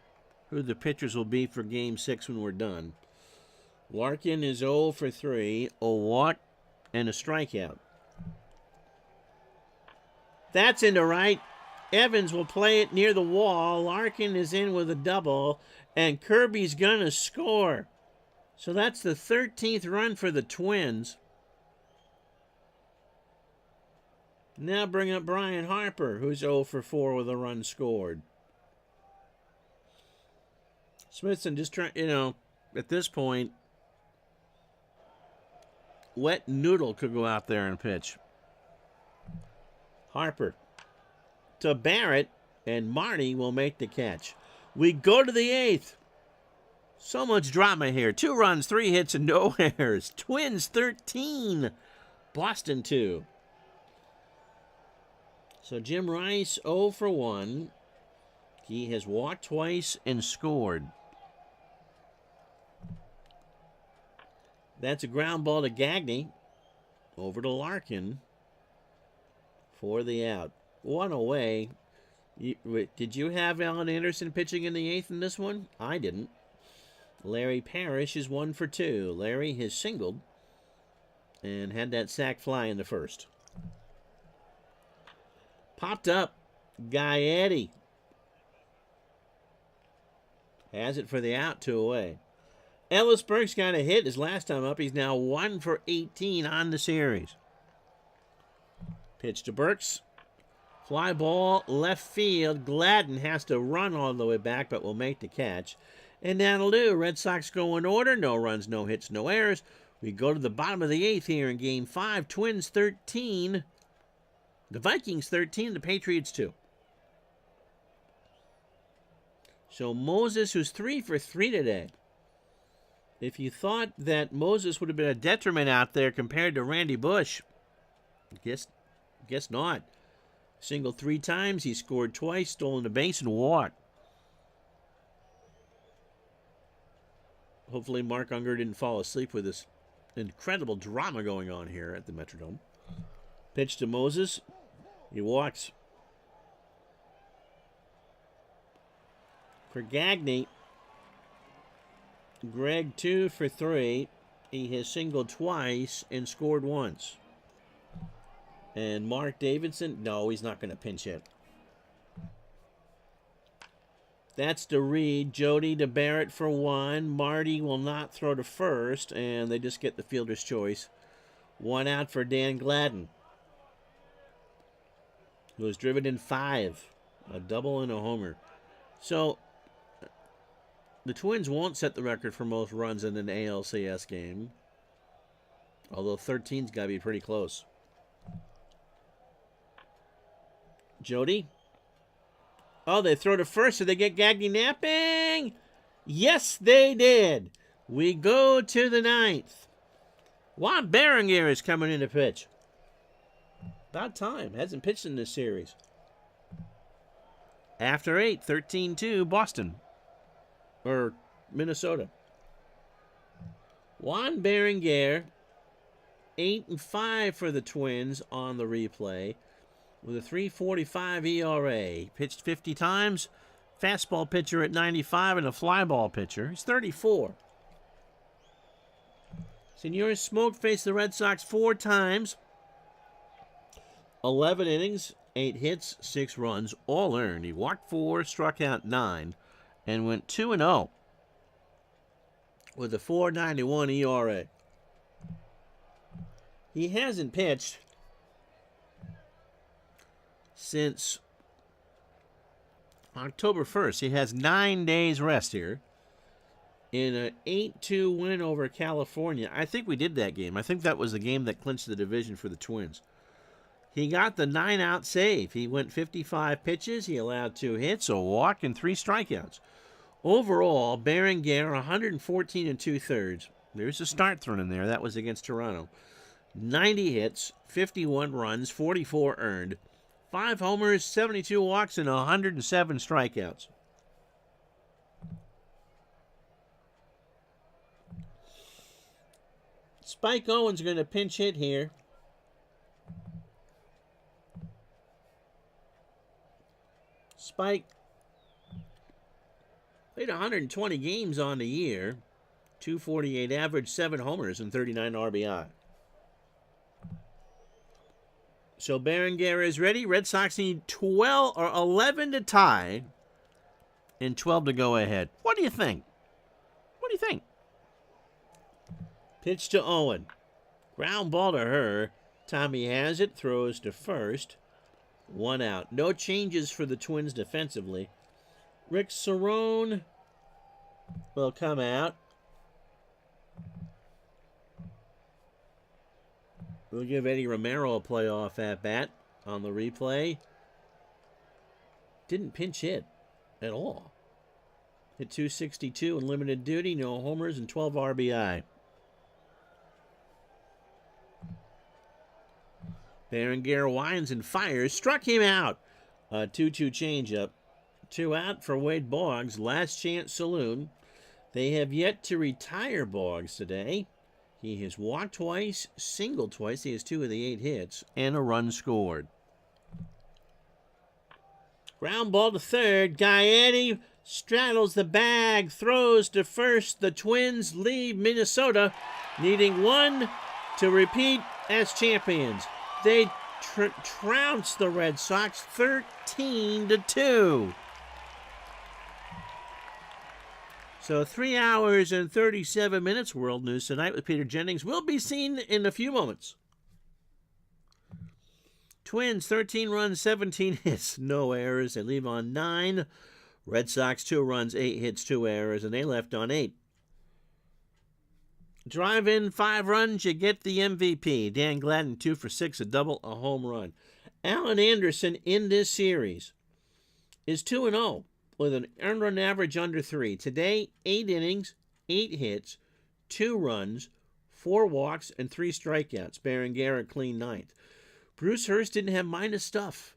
A: who the pitchers will be for Game 6 when we're done. Larkin is 0 for 3. A walk and a strikeout. That's into right. Evans will play it near the wall. Larkin is in with a double. And Kirby's going to score. So that's the 13th run for the Twins. Now bring up Brian Harper, who's 0 for 4 with a run scored. Smithson just trying, at this point, Wet Noodle could go out there and pitch. Harper to Barrett, and Marty will make the catch. We go to the 8th. So much drama here. 2 runs, 3 hits, and no errors. Twins 13, Boston 2. So Jim Rice 0 for 1. He has walked twice and scored. That's a ground ball to Gagne. Over to Larkin for the out. 1 away. Did you have Alan Anderson pitching in the 8th in this one? I didn't. Larry Parrish is 1 for 2. Larry has singled and had that sac fly in the first. Popped up. Gaetti has it for the out, 2 away. Ellisberg's got a hit his last time up. He's now 1 for 18 on the series. Pitch to Burks. Fly ball, left field. Gladden has to run all the way back, but will make the catch. And that'll do. Red Sox go in order. No runs, no hits, no errors. We go to the bottom of the 8th here in Game 5. Twins 13. The Vikings 13. The Patriots 2. So Moses, who's 3 for 3 today. If you thought that Moses would have been a detriment out there compared to Randy Bush, guess not. Single 3 times. He scored twice, stolen the base, and walked. Hopefully Mark Unger didn't fall asleep with this incredible drama going on here at the Metrodome. Pitch to Moses. He walks. For Gagne, Greg 2 for 3. He has singled twice and scored once. And Mark Davidson, no, he's not going to pinch hit. That's to Reed. Jody to Barrett for 1. Marty will not throw to first, and they just get the fielder's choice. 1 out for Dan Gladden, who was driven in 5. A double and a homer. So the Twins won't set the record for most runs in an ALCS game, although 13's got to be pretty close. Jody. Oh, they throw to first, so they get Gagne napping. Yes, they did. We go to the 9th. Juan Berenguer is coming in to pitch. About time. Hasn't pitched in this series. After 8, 13-2, Boston. Or Minnesota. Juan Berenguer, 8-5 for the Twins on the replay with a 3.45 ERA. Pitched 50 times, fastball pitcher at 95 and a fly ball pitcher. He's 34. Senor Smoke faced the Red Sox 4 times, 11 innings, 8 hits, 6 runs, all earned. He walked 4, struck out 9, and went 2-0 with a 4.91 ERA. He hasn't pitched since October 1st. He has 9 days rest here in an 8-2 win over California. I think we did that game. I think that was the game that clinched the division for the Twins. He got the 9-out save. He went 55 pitches. He allowed 2 hits, a walk, and 3 strikeouts. Overall, Berenguer, 114 2/3. There's a start thrown in there. That was against Toronto. 90 hits, 51 runs, 44 earned, 5 homers, 72 walks, and 107 strikeouts. Spike Owens going to pinch hit here. Spike played 120 games on the year, 248 average, 7 homers, and 39 RBI. So Berenguer is ready. Red Sox need 12 or 11 to tie and 12 to go ahead. What do you think? What do you think? Pitch to Owen. Ground ball to her. Tommy has it. Throws to first. 1 out. No changes for the Twins defensively. Rick Cerrone will come out. We'll give Eddie Romero a playoff at-bat on the replay. Didn't pinch hit at all. Hit 262 in limited duty, no homers, and 12 RBI. Berenguer winds and fires. Struck him out. A 2-2 changeup. 2 out for Wade Boggs. Last chance saloon. They have yet to retire Boggs today. He has walked twice, singled twice. He has 2 of the 8 hits, and a run scored. Ground ball to third. Gaetti straddles the bag, throws to first. The Twins leave Minnesota, needing 1 to repeat as champions. They trounce the Red Sox 13-2. So 3 hours and 37 minutes. World News Tonight with Peter Jennings will be seen in a few moments. Twins, 13 runs, 17 hits, no errors. They leave on 9. Red Sox, 2 runs, 8 hits, 2 errors, and they left on 8. Drive in 5 runs, you get the MVP. Dan Gladden, 2 for 6, a double, a home run. Alan Anderson in this series is 2-0 with an earned run average under 3. Today, 8 innings, 8 hits, 2 runs, 4 walks, and 3 strikeouts. Berenguer a clean 9th. Bruce Hurst didn't have minus stuff.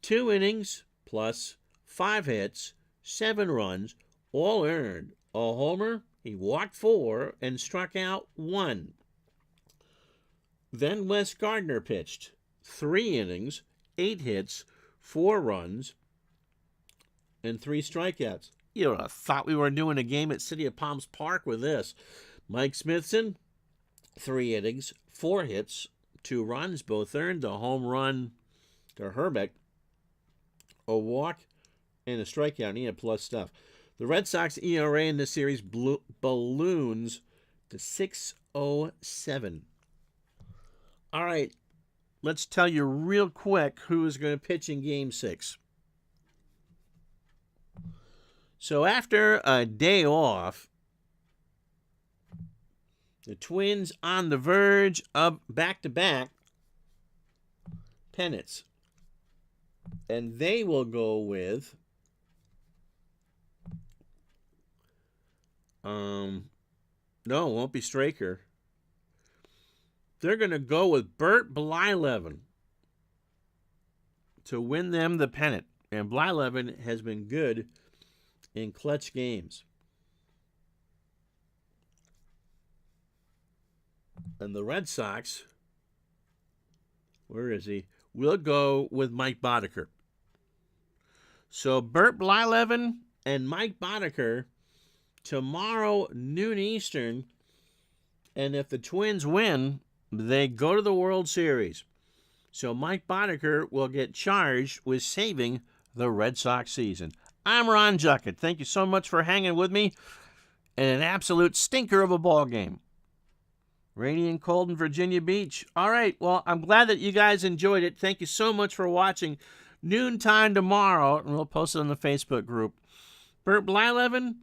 A: 2 innings plus 5 hits, 7 runs, all earned. A homer, he walked 4 and struck out 1. Then Wes Gardner pitched 3 innings, 8 hits, 4 runs, and 3 strikeouts. You would have thought we were doing a game at City of Palms Park with this. Mike Smithson, 3 innings, 4 hits, 2 runs, both earned. A home run to Herbeck, a walk, and a strikeout. He had plus stuff. The Red Sox ERA in this series balloons to 6.07. All right, let's tell you real quick who is going to pitch in Game 6. So after a day off, the Twins on the verge of back-to-back pennants. And they will go with no, it won't be Straker. They're going to go with Bert Blyleven to win them the pennant. And Blyleven has been good in clutch games. And the Red Sox, where is he? We'll go with Mike Boddicker. So Bert Blyleven and Mike Boddicker tomorrow, noon Eastern. And if the Twins win, they go to the World Series. So Mike Boddicker will get charged with saving the Red Sox season. I'm Ron Juckett. Thank you so much for hanging with me in an absolute stinker of a ball game. Rainy and cold in Virginia Beach. All right, well, I'm glad that you guys enjoyed it. Thank you so much for watching. Noontime tomorrow, and we'll post it on the Facebook group. Bert Blyleven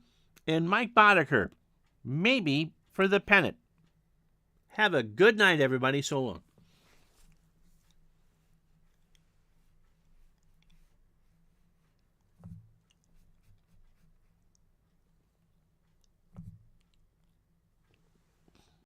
A: and Mike Boddicker, maybe for the pennant. Have a good night, everybody. So long.